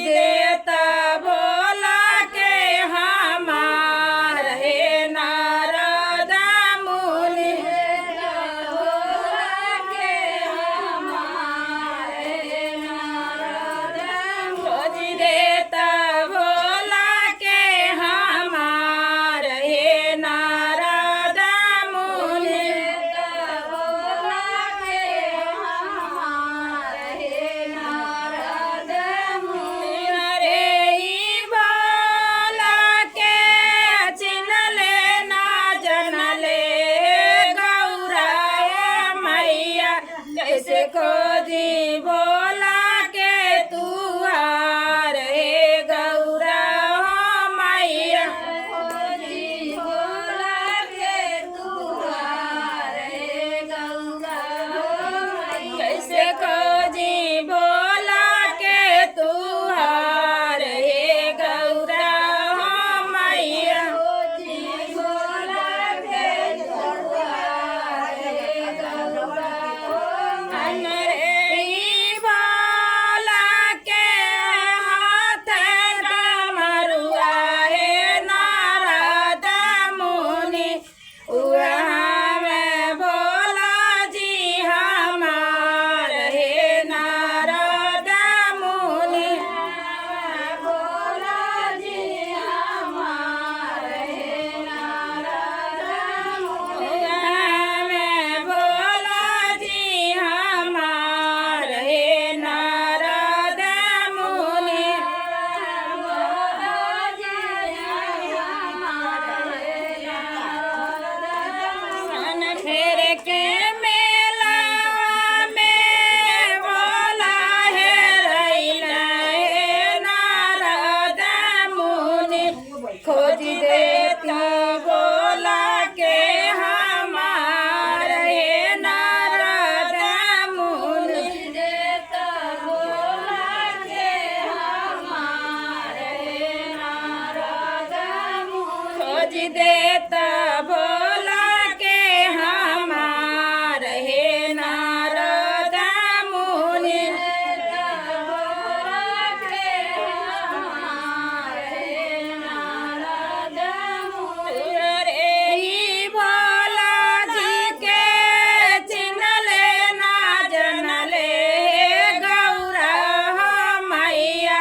देता भोला के हमार हे नारद मुनि खोज देता भोला के हमार हे नारद मुनि अरे ई भोला के चिन्हले ना जनले गौरा मैया कैसे खोजी भोला के तुहार हे गौरा मैया कैसे खोजी भोला के तुहार हे गौरा मैया हमरे ई भोला के हाथ डमरुआ हे नारद मुनि उहाँ में भोला जी हमार हे नारद मुनि उहाँ में भोला जी हमार हे नारद मुनि सन फेर के मेला में भोला हे रैला हे नारद मुनि खोज देता भोला के हमार हे नारद मुनि खोज देता भोला के हमार हे नारद मुनि अरे ई भोला जी के चिन्हले ना जनले गौरा मैया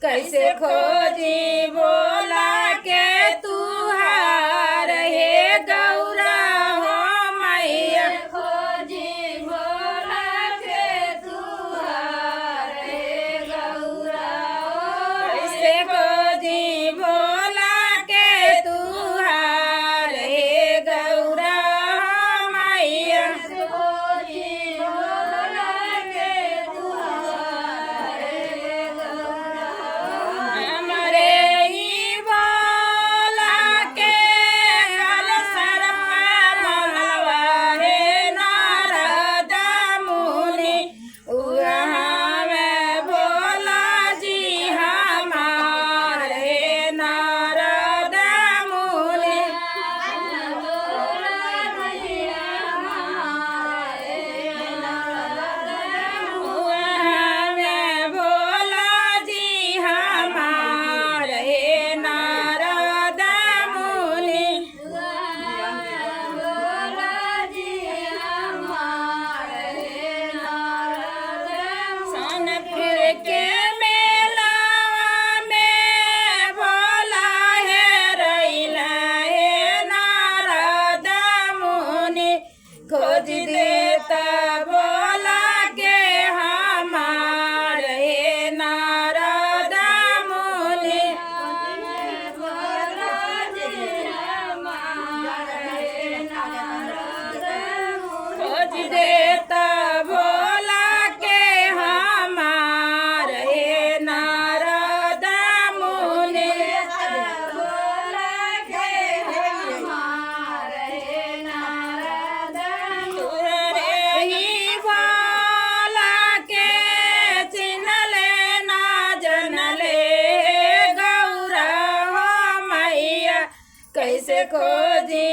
कैसे खोजी भोला के तुहार हे गौरा मैया कैसे खोजी भोला के तुहार हे गौरा मैया हमरे ई भोला के अलसर मनवा हे नारद मुनि उहाँ में भोला जी हमार हे नारद मुनि उहाँ में भोला जी हमार हे नारद मुनि सन फिर के मेला में भोला हे रैला हे नारद मुनि खोज देता भोला के हमार हे नारद मुनि खोज देता भोला के हमार हे नारद मुनि अरे ई भोला के चिन्हले ना जनले गौरा मैया कैसे खोजी